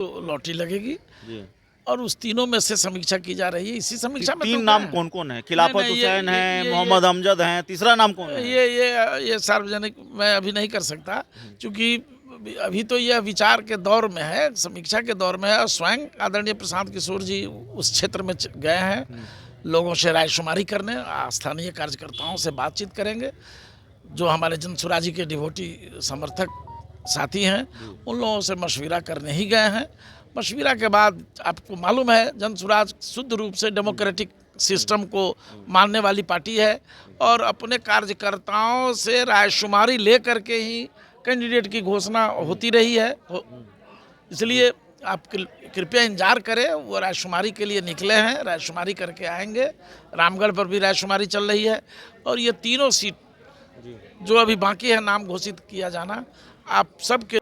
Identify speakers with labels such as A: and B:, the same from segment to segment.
A: तो लॉटरी लगेगी
B: जी।
A: और उस तीनों में से समीक्षा की जा रही है। इसी समीक्षा में
B: तीन
A: तो
B: नाम
A: गए हैं।
B: कौन कौन है? खिलाफत
A: नहीं, ये
B: हुसैन
A: ये
B: है,
A: ये
B: मोहम्मद अमजद हैं, तीसरा नाम कौन है?
A: ये सार्वजनिक मैं अभी नहीं कर सकता, क्योंकि अभी तो यह विचार के दौर में है, समीक्षा के दौर में है। और स्वयं आदरणीय प्रशांत किशोर जी उस क्षेत्र में गए हैं, लोगों से रायशुमारी करने, स्थानीय कार्यकर्ताओं से बातचीत करेंगे। जो हमारे जन स्वराज के डिवोटी समर्थक साथी हैं, उन लोगों से मशविरा करने ही गए हैं। मशविरा के बाद आपको मालूम है, जन स्वराज शुद्ध रूप से डेमोक्रेटिक सिस्टम को मानने वाली पार्टी है और अपने कार्यकर्ताओं से रायशुमारी ले करके ही कैंडिडेट की घोषणा होती रही है। इसलिए आप कृपया इंतजार करें, वो रायशुमारी के लिए निकले हैं, रायशुमारी करके आएंगे। रामगढ़ पर भी रायशुमारी चल रही है और ये तीनों सीट जो अभी बाकी है नाम घोषित किया जाना, आप सबके।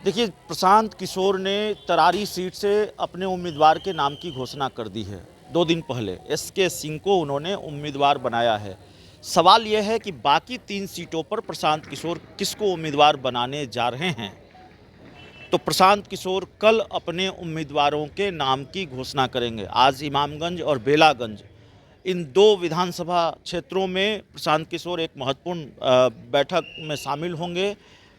B: देखिए, प्रशांत किशोर ने तरारी सीट से अपने उम्मीदवार के नाम की घोषणा कर दी है। 2 दिन पहले एसके सिंह को उन्होंने उम्मीदवार बनाया है। सवाल यह है कि बाकी 3 सीटों पर प्रशांत किशोर किसको उम्मीदवार बनाने जा रहे हैं। तो प्रशांत किशोर कल अपने उम्मीदवारों के नाम की घोषणा करेंगे। आज इमामगंज और बेलागंज, इन 2 विधानसभा क्षेत्रों में प्रशांत किशोर एक महत्वपूर्ण बैठक में शामिल होंगे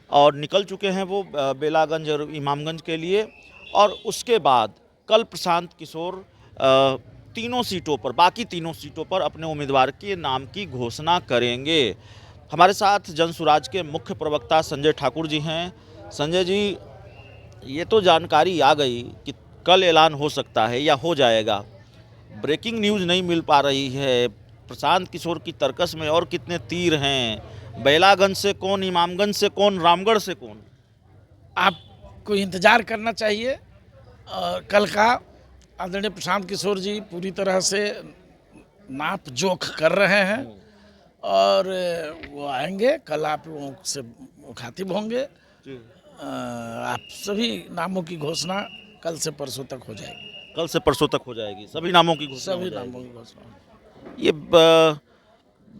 B: और निकल चुके हैं वो बेलागंज और इमामगंज के लिए। और उसके बाद कल प्रशांत किशोर बाकी तीनों सीटों पर अपने उम्मीदवार के नाम की घोषणा करेंगे। हमारे साथ जन स्वराज के मुख्य प्रवक्ता संजय ठाकुर जी हैं। संजय जी, ये तो जानकारी आ गई कि कल ऐलान हो सकता है या हो जाएगा, ब्रेकिंग न्यूज़ नहीं मिल पा रही है। प्रशांत किशोर की तर्कस में और कितने तीर हैं? बेलागंज से कौन, इमामगंज से कौन, रामगढ़ से कौन?
A: आपको इंतजार करना चाहिए। कल का आदरणीय प्रशांत किशोर जी पूरी तरह से नाप जोख कर रहे हैं और वो आएंगे। कल आप लोगों से मुखातिब होंगे। आप सभी नामों की घोषणा कल से परसों तक हो जाएगी।
B: कल से परसों तक हो जाएगी, सभी नामों की घोषणा हो
A: सभी
B: जाएगी।
A: नामों की घोषणा।
B: ये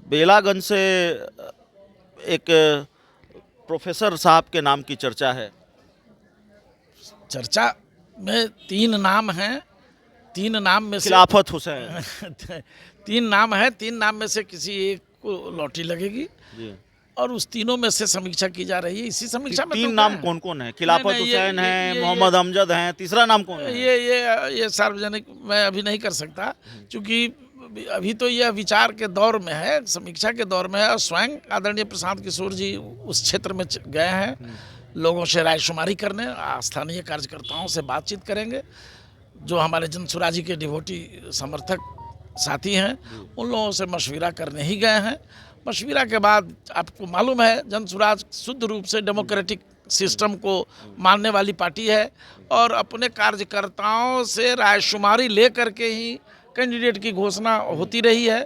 B: बेलागंज से एक प्रोफेसर साहब के नाम की चर्चा है।
A: चर्चा में 3 नाम हैं। 3 नाम में से
B: खिलाफत हुसैन
A: 3 नाम है। 3 नाम में से किसी एक को लॉटरी लगेगी
B: जी।
A: और उस तीनों में से समीक्षा की जा रही है। इसी समीक्षा में
B: 3
A: तो
B: नाम
A: गए
B: कौन कौन है? खिलाफत
A: नहीं,
B: हुसैन
A: ये
B: है, मोहम्मद अमजद हैं, तीसरा नाम कौन है?
A: ये सार्वजनिक मैं अभी नहीं कर सकता, क्योंकि अभी तो यह विचार के दौर में है, समीक्षा के दौर में है। और स्वयं आदरणीय प्रशांत किशोर जी उस क्षेत्र में गए हैं, लोगों से रायशुमारी करने, स्थानीय कार्यकर्ताओं से बातचीत करेंगे। जो हमारे जन स्वराज के डिवोटी समर्थक साथी हैं, उन लोगों से मशविरा करने ही गए हैं। मशविरा के बाद आपको मालूम है, जन स्वराज शुद्ध रूप से डेमोक्रेटिक सिस्टम को मानने वाली पार्टी है और अपने कार्यकर्ताओं से रायशुमारी ले करके ही कैंडिडेट की घोषणा होती रही है।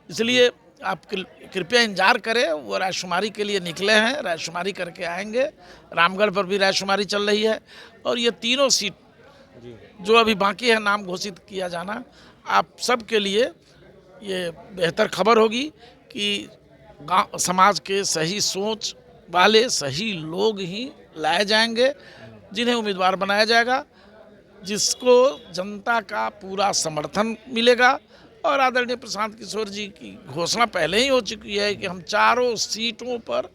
A: इसलिए आप कृपया इंतजार करें, वो रायशुमारी के लिए निकले हैं, रायशुमारी करके आएंगे। रामगढ़ पर भी रायशुमारी चल रही है और ये तीनों सीट जो अभी बाकी है नाम घोषित किया जाना, आप सब के लिए ये बेहतर खबर होगी कि गाँव समाज के सही सोच वाले सही लोग ही लाए जाएंगे, जिन्हें उम्मीदवार बनाया जाएगा, जिसको जनता का पूरा समर्थन मिलेगा। और आदरणीय प्रशांत किशोर जी की घोषणा पहले ही हो चुकी है कि हम 4 सीटों पर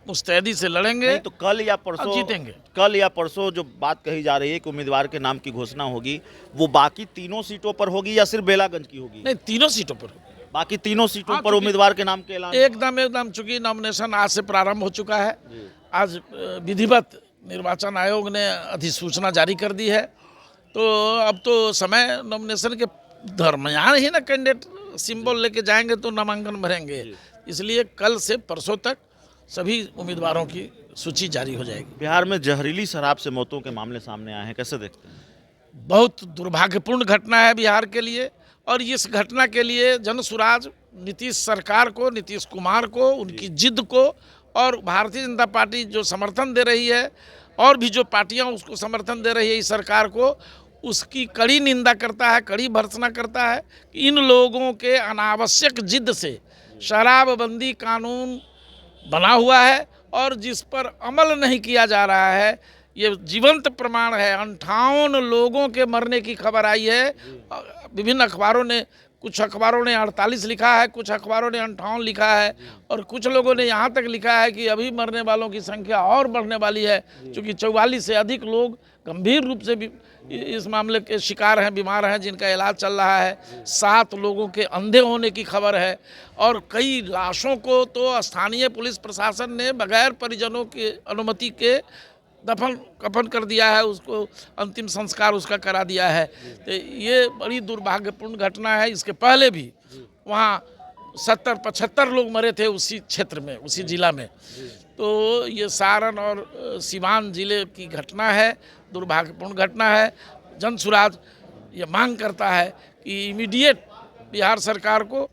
A: मुस्तैदी से लड़ेंगे।
B: नहीं तो कल या परसों
A: जीतेंगे।
B: कल या परसों जो बात कही जा रही है कि उम्मीदवार के नाम की घोषणा होगी, वो बाकी तीनों सीटों पर होगी या सिर्फ बेलागंज की होगी?
A: नहीं, तीनों सीटों पर होगी।
B: बाकी तीनों सीटों
A: हाँ,
B: पर उम्मीदवार के नाम के ऐलान
A: एकदम चूंकि नॉमिनेशन आज से प्रारंभ हो चुका है। आज विधिवत निर्वाचन आयोग ने अधिसूचना जारी कर दी है, तो अब तो समय नॉमिनेशन के दरमियान ही ना कैंडिडेट सिंबल लेके जाएंगे तो नामांकन भरेंगे। इसलिए कल से परसों तक सभी उम्मीदवारों की सूची जारी हो जाएगी।
B: बिहार में जहरीली शराब से मौतों के मामले सामने आए हैं, कैसे देखते हैं?
A: बहुत दुर्भाग्यपूर्ण घटना है बिहार के लिए और इस घटना के लिए जन स्वराज नीतीश सरकार को, नीतीश कुमार को, उनकी जिद को और भारतीय जनता पार्टी जो समर्थन दे रही है और भी जो पार्टियां उसको समर्थन दे रही है इस सरकार को, उसकी कड़ी निंदा करता है, कड़ी भर्त्सना करता है कि इन लोगों के अनावश्यक जिद से शराबबंदी कानून बना हुआ है और जिस पर अमल नहीं किया जा रहा है। ये जीवंत प्रमाण है। 58 लोगों के मरने की खबर आई है। विभिन्न अखबारों ने, कुछ अखबारों ने 48 लिखा है, कुछ अखबारों ने 58 लिखा है, और कुछ लोगों ने यहाँ तक लिखा है कि अभी मरने वालों की संख्या और बढ़ने वाली है, क्योंकि 44 से अधिक लोग गंभीर रूप से भी इस मामले के शिकार हैं, बीमार हैं, जिनका इलाज चल रहा है। 7 लोगों के अंधे होने की खबर है, और कई लाशों को तो स्थानीय पुलिस प्रशासन ने बगैर परिजनों की अनुमति के दफन कफन कर दिया है, उसको अंतिम संस्कार उसका करा दिया है। तो ये बड़ी दुर्भाग्यपूर्ण घटना है। इसके पहले भी वहाँ 70-75 लोग मरे थे उसी क्षेत्र में, उसी जिला में। तो ये सारण और सिवान जिले की घटना है, दुर्भाग्यपूर्ण घटना है। जनसुराज ये मांग करता है कि इमीडिएट बिहार सरकार को,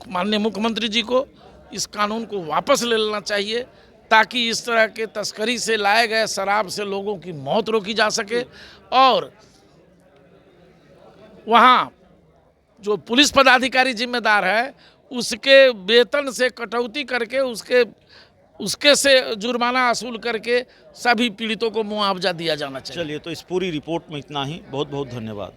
A: माननीय मुख्यमंत्री जी को इस कानून को वापस ले लेना चाहिए, ताकि इस तरह के तस्करी से लाए गए शराब से लोगों की मौत रोकी जा सके, और वहाँ जो पुलिस पदाधिकारी जिम्मेदार है उसके वेतन से कटौती करके उसके से जुर्माना वसूल करके सभी पीड़ितों को मुआवजा दिया जाना चाहिए।
B: चलिए, तो इस पूरी रिपोर्ट में इतना ही। बहुत बहुत धन्यवाद।